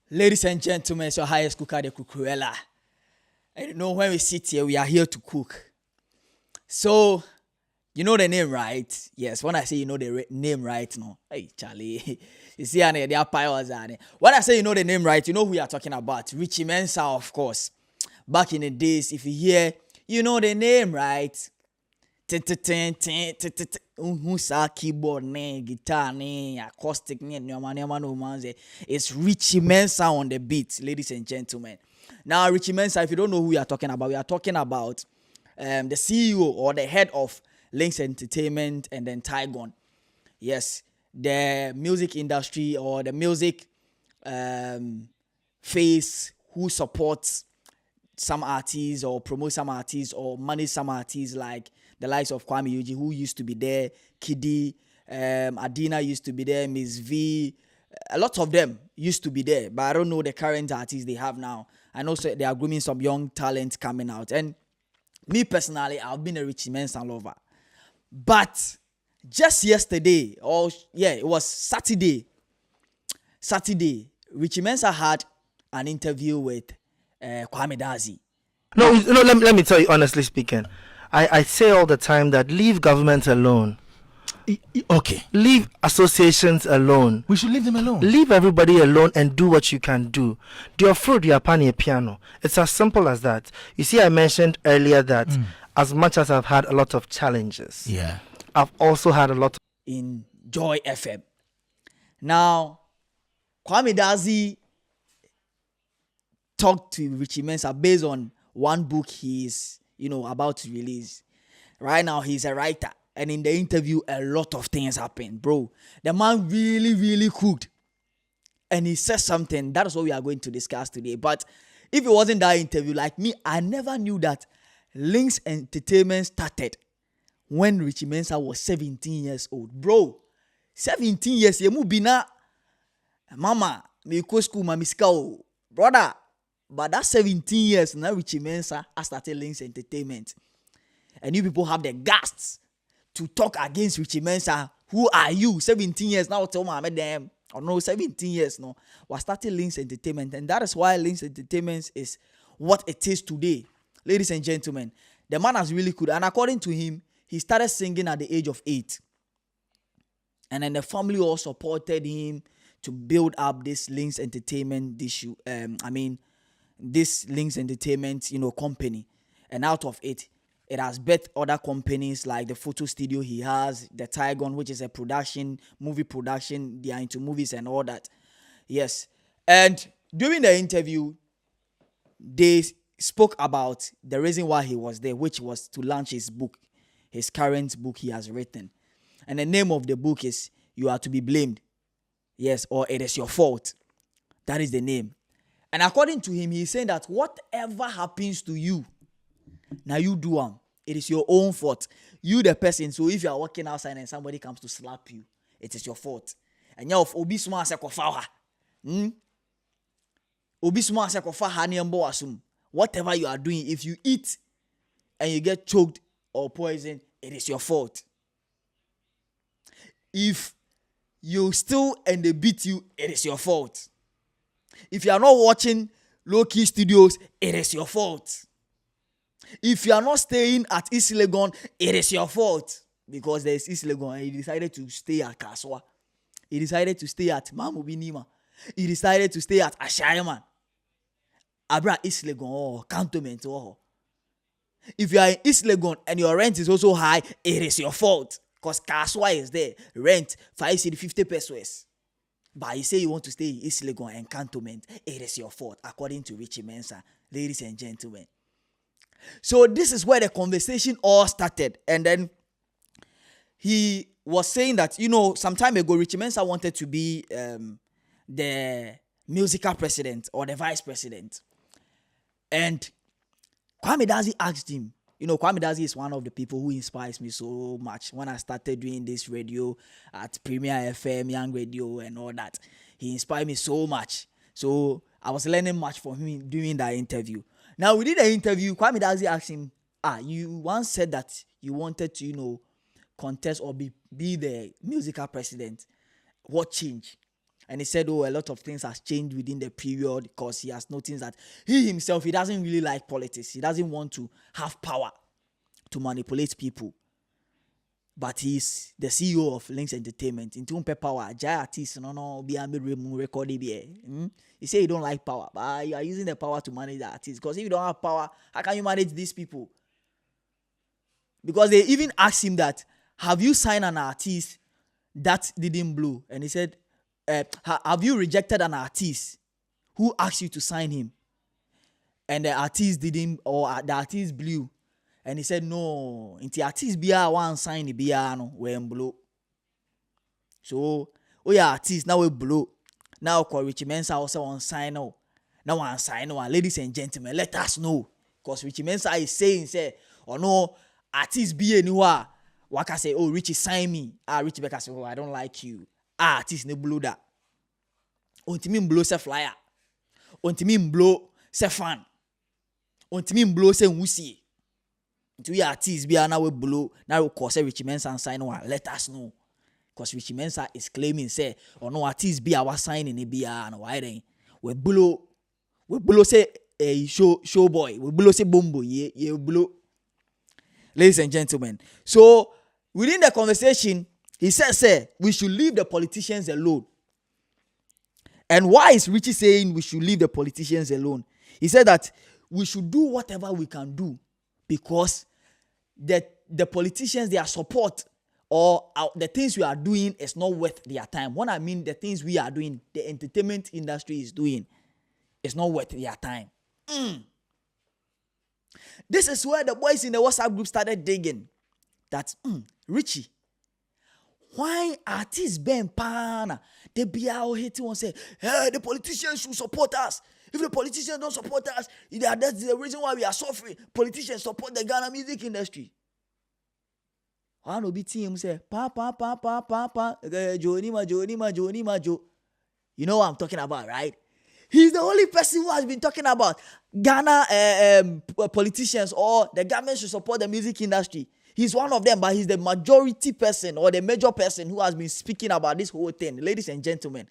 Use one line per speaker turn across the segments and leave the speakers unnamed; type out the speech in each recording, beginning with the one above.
Ladies and gentlemen, it's your highest cooker, the Cucurella. And you know, when we sit here, we are here to cook. So, you know the name, right? Yes, when I say you know the name, right? No. Hey, Charlie. You see, they are piles. When I say you know the name, right, you know who we are talking about. Richie Mensah, of course. Back in the days, if you hear, you know the name, right? Sa keyboard ne guitar ne acoustic ne no it's Richie Mensah on the beat, ladies and gentlemen. Now Richie Mensah, if you don't know who we are talking about the CEO or the head of Links Entertainment and then Tygon. Yes, the music industry or the music face who supports some artists or promote some artists or manage some artists like the likes of Kwame Yuji, who used to be there, Kiddy, Adina used to be there, Miss V, a lot of them used to be there, but I don't know the current artists they have now. I know they are grooming some young talent coming out. And me personally, I've been a Richie Mensah lover. But just yesterday, it was Saturday, Richie Mensah had an interview with Kwame Dazi.
No, let me tell you, honestly speaking, I say all the time that leave government alone.
Okay.
Leave associations alone.
We should leave them alone.
Leave everybody alone and do what you can do. Do your fruit, your pani, piano. It's as simple as that. You see, I mentioned earlier that as much as I've had a lot of challenges, I've also had a lot
in Joy FM. Now, Kwame Dazi talked to Richie Mensah based on one book he's about to release. Right now, he's a writer. And in the interview, a lot of things happened, bro. The man really, really cooked. And he said something. That is what we are going to discuss today. But if it wasn't that interview, like me, I never knew that Links Entertainment started when Richie Mensah was 17 years old. Bro, 17 years, you move bina. Mama, me go school, mama miska. Brother, but that 17 years, now Richie Mensah has started Links Entertainment. And you people have the guts to talk against Richie Mensah. Who are you? 17 years now, tell me I'm them. Or no, 17 years no. We started Links Entertainment, and that is why Links Entertainment is what it is today. Ladies and gentlemen, the man has really cool. And according to him, he started singing at the age of 8. And then the family all supported him to build up this Links Entertainment this Links Entertainment, company. And out of it has birthed other companies like the photo studio he has, the Tygon, which is a movie production. They are into movies and all that. Yes. And during the interview, they spoke about the reason why he was there, which was to launch his book, his current book he has written. And the name of the book is You Are to Be Blamed. Yes, or It Is Your Fault. That is the name. And according to him, he's saying that whatever happens to you, now you do them. It is your own fault. You the person. So if you are walking outside and somebody comes to slap you, it is your fault. And you have obi suma ase kofa ha. Obi suma ase kofa ha ni mbo asum. Whatever you are doing, if you eat and you get choked or poisoned, it is your fault. If you steal and they beat you, it is your fault. If you are not watching low-key studios, it is your fault. If you are not staying at East Legon, it is your fault. Because there is East Legon and he decided to stay at Kaswa. He decided to stay at Mamubinima. He decided to stay at Ashayaman. Abra East Legon or Cantonment. If you are in East Legon and your rent is also high, it is your fault. Because Kaswa is there. Rent 50 pesos. But you say you want to stay in East Legon and Cantonment, it is your fault, according to Richie Mensah, ladies and gentlemen. So this is where the conversation all started. And then he was saying that, some time ago, Richie Mensah wanted to be the musical president or the vice president. And Kwame Dazi asked him, Kwame Dazi is one of the people who inspires me so much. When I started doing this radio at Premier FM, Young Radio and all that, he inspired me so much. So I was learning much from him during that interview. Now, we did an interview. Kwame Dazi asked him, you once said that you wanted to, contest or be the musical president. What changed? And he said, oh, a lot of things has changed within the period because he has noticed that he himself, he doesn't really like politics. He doesn't want to have power to manipulate people. But he's the CEO of Links Entertainment. Into power, jai artist, no, be a record. He say he don't like power, but you are using the power to manage the artists. Because if you don't have power, how can you manage these people? Because they even asked him that, have you signed an artist that didn't blow? And he said, have you rejected an artist who asked you to sign him? And the artist didn't, or the artist blew. And he said, no, the artist biya one sign the biya no when blow. So, oh yeah, artist now we blow. Now call Richie Mensah also on sign now. Now one sign now, ladies and gentlemen, let us know. Because Richie Mensah is saying, oh no, artist be anywhere. Waka say, oh, Richie sign me. Richie Becker say, oh, I don't like you. Artist ne blow that. Ontimi blow se flyer. Ontimi blow se fan. Ontimi blow se wusi. To your artists be now we blow. Now we call say Richie Mensah and sign one. Let us know. Because Richie Mensah is claiming say, oh no, artists be our sign in the beer and why then we blow say a show boy. We blow say bombo. Yeah, blow. Ladies and gentlemen. So within the conversation, he says, say, we should leave the politicians alone. And why is Richie saying we should leave the politicians alone? He said that we should do whatever we can do because the politicians, their support or the things we are doing is not worth their time. What I mean, the things we are doing, the entertainment industry is doing, is not worth their time. This is where the boys in the WhatsApp group started digging that, Richie, why artists ben pana? They be out hating and say, hey, the politicians should support us. If the politicians don't support us, that's the reason why we are suffering. Politicians support the Ghana music industry. One will be team say, pa, Joni ma, Jo. You know what I'm talking about, right? He's the only person who has been talking about Ghana politicians or the government should support the music industry. He's one of them, but he's the majority person or the major person who has been speaking about this whole thing, ladies and gentlemen.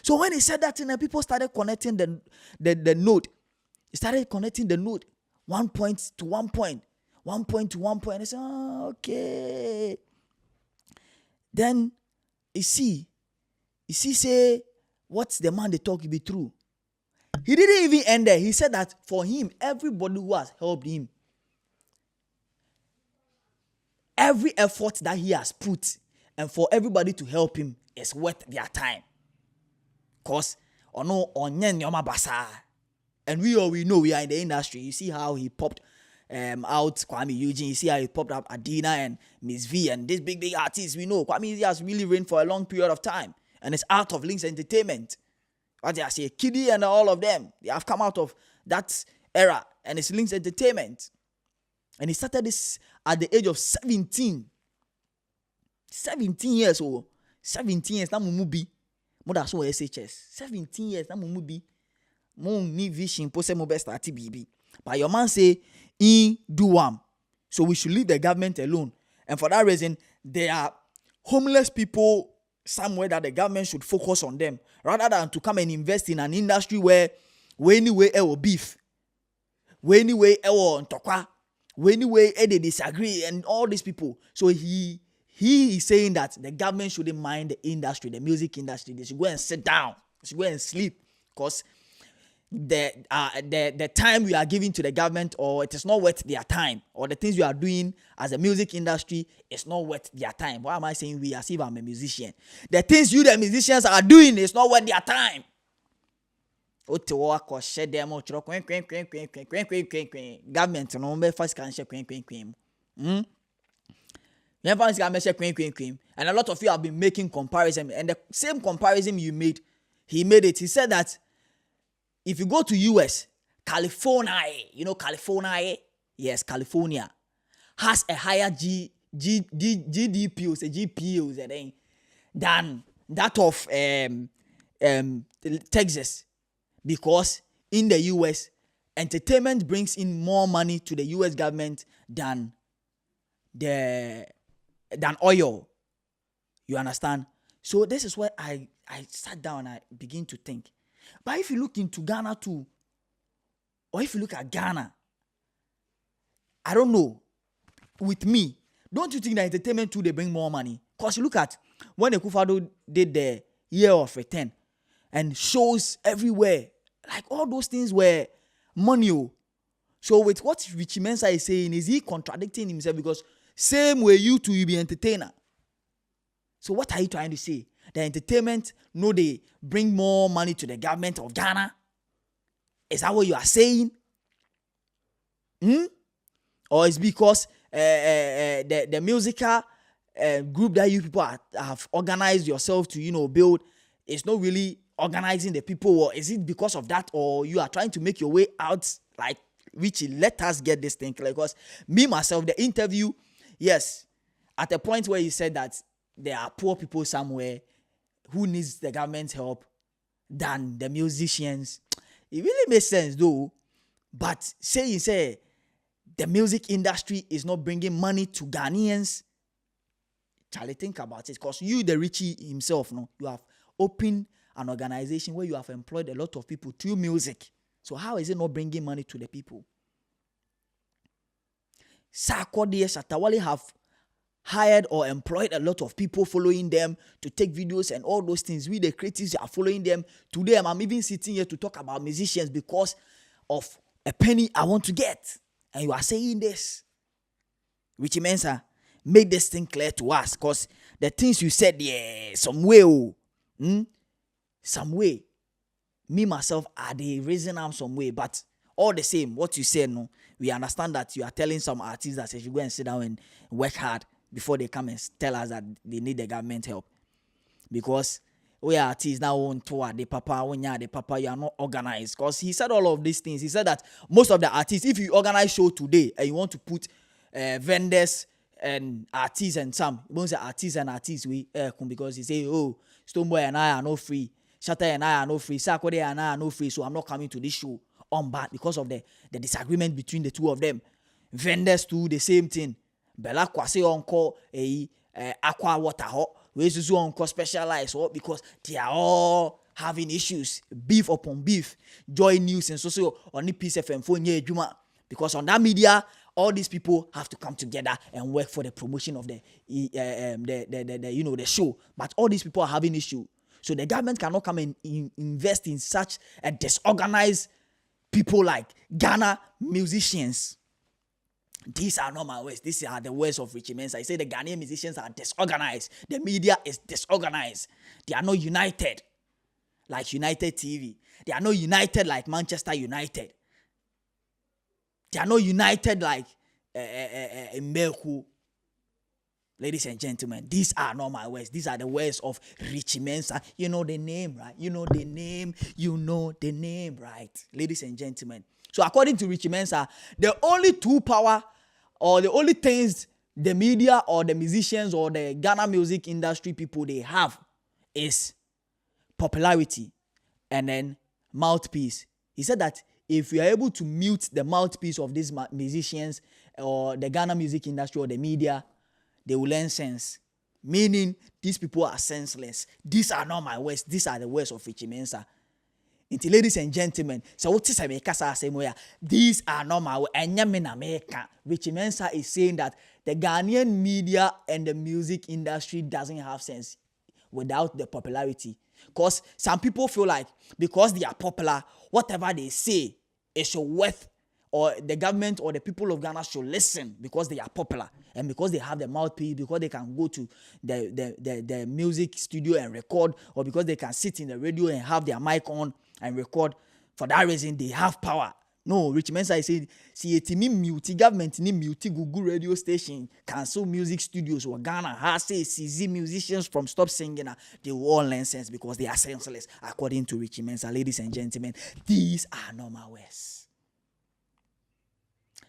So when he said that, people started connecting the node. He started connecting the node, 1 point to 1 point, 1 point to 1 point. I said, oh, okay. Then you see, say, what's the man they talk be true? He didn't even end there. He said that for him, everybody who has helped him, every effort that he has put, and for everybody to help him is worth their time. Cause and we know we are in the industry. You see how he popped out Kwame Eugene. You see how he popped up Adina and Miss V and these big artists. We know Kwame has really reigned for a long period of time, and it's out of Links Entertainment. What I say, Kiddy and all of them, they have come out of that era, and it's Links Entertainment. And he started this at the age of 17. 17 years old. 17 years. Now mubi. More than so SHS. 17 years. Now mubi. Mo ni vision. Pose mo best at BB. But your man say, in do so we should leave the government alone. And for that reason, there are homeless people somewhere that the government should focus on them rather than to come and invest in an industry where anyway it will beef, where anyway it will tokwa, where anyway they disagree and all these people. So he is saying that the government shouldn't mind the industry, the music industry. They should go and sit down, they should go and sleep, because the time we are giving to the government, or it is not worth their time, or the things we are doing as a music industry is not worth their time. Why am I saying we, as if I'm a musician? The things you, the musicians, are doing is not worth their time. Government no me first can share and a lot of you have been making comparison, and the same comparison you made, he made it. He said that if you go to US, California, you know California, yes, California has a higher GDP, than that of Texas, because in the US, entertainment brings in more money to the US government than oil. You understand? So this is where I I sat down and I begin to think. But if you look into Ghana too, or if you look at Ghana, I don't know, with me, don't you think that entertainment too, they bring more money? Because you look at when Akufo-Addo did the year of return and shows everywhere, like all those things were money. So with what Richie Mensah is saying, is he contradicting himself? Because same way you two, you be entertainer. So what are you trying to say? The entertainment, no, they bring more money to the government of Ghana? Is that what you are saying? Or is because the musical group that you people have organized yourself to, build, is not really organizing the people? Or is it because of that? Or you are trying to make your way out? Like, Richie, let us get this thing clear. Because me, myself, the interview, yes, at a point where you said that there are poor people somewhere who needs the government's help than the musicians. It really makes sense though. But say the music industry is not bringing money to Ghanaians. Charlie, think about it. Because you, the Richie himself, you have opened an organization where you have employed a lot of people through music. So how is it not bringing money to the people? Sarkodie Shatawale have hired or employed a lot of people following them to take videos and all those things. We, the creatives, are following them. Today, I'm even sitting here to talk about musicians because of a penny I want to get. And you are saying this. Richie Mensah, make this thing clear to us, because the things you said, some way, some way. Me, myself, are the reason I'm some way, but all the same, what you said, we understand that you are telling some artists that they should go and sit down and work hard before they come and tell us that they need the government help. Because we are artists now on tour, the papa, you are not organized. Because he said all of these things. He said that most of the artists, if you organize show today and you want to put vendors and artists and some, you won't say artists and artists, because he say, Stoneboy and I are not free. Shatter and I are not free. Sarkodie and I are not free. So I'm not coming to this show on bad because of the disagreement between the two of them. Vendors too, the same thing. Bella Kwasi onko aqua water hot. We also onko specialized because they are all having issues. Beef upon beef. Joy News and so on the Peace FM phone Juma. Because on that media, all these people have to come together and work for the promotion of the show. But all these people are having issue. So the government cannot come and invest in such a disorganized people like Ghana musicians. These are not my words. These are the words of Richie Mensah. He said the Ghanaian musicians are disorganized. The media is disorganized. They are not united like United TV. They are not united like Manchester United. They are not united like Mbeku. Ladies and gentlemen, these are not my words. These are the words of Richie Mensah. You know the name, right? You know the name, right? Ladies and gentlemen. So according to Richie Mensah, the only true power or the only things the media or the musicians or the Ghana music industry people they have is popularity and then mouthpiece. He said that if we are able to mute the mouthpiece of these musicians or the Ghana music industry or the media, they will learn sense. Meaning, these people are senseless. These are not my words. These are the words of Richie Mensah. Until, ladies and gentlemen, so what is America? These are not my words. Richie Mensah is saying that the Ghanaian media and the music industry doesn't have sense without the popularity. Because some people feel like because they are popular, whatever they say is worth, or the government or the people of Ghana should listen because they are popular and because they have the mouthpiece, because they can go to the music studio and record, or because they can sit in the radio and have their mic on and record. For that reason, they have power. No, Richie Mensah said, see, it's me mute government, ni mute Google radio station, cancel music studios or Ghana has say CZ musicians from stop singing. They will all learn sense because they are senseless, according to Richie Mensah. Ladies and gentlemen, these are not my words.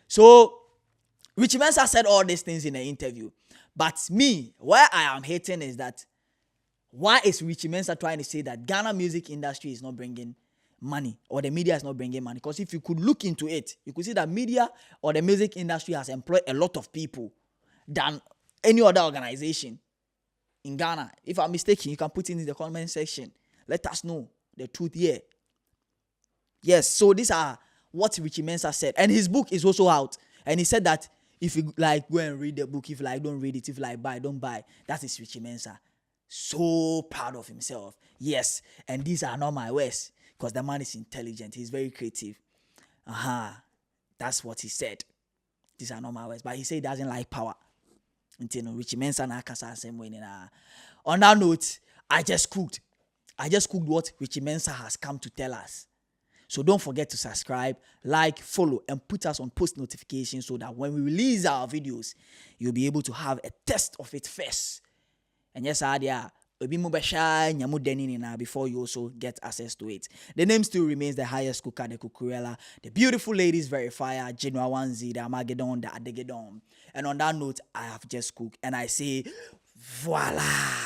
So, Richie Mensah said all these things in the interview. But me, where I am hating is that, why is Richie Mensah trying to say that Ghana music industry is not bringing money, or the media is not bringing money? Because if you could look into it, you could see that media or the music industry has employed a lot of people than any other organization in Ghana. If I'm mistaken, you can put it in the comment section. Let us know the truth here. Yes, so these are what Richie Mensah said. And his book is also out. And he said that if you like, go and read the book. If you like, don't read it. If you like, buy, don't buy. That is Richie Mensah. So proud of himself. Yes, and these are not my words. Because the man is intelligent. He's very creative. That's what he said. These are not my words. But he said he doesn't like power. Until Richie Mensah na kasa same way. On that note, I just cooked what Richie Mensah has come to tell us. So don't forget to subscribe, like, follow, and put us on post notifications so that when we release our videos, you'll be able to have a test of it first. And yes, before you also get access to it. The name still remains the highest cooker, the Kukurela, the beautiful ladies verifier, Genoa 1Z, the Armageddon, the Adegedon. And on that note, I have just cooked, and I say, voila!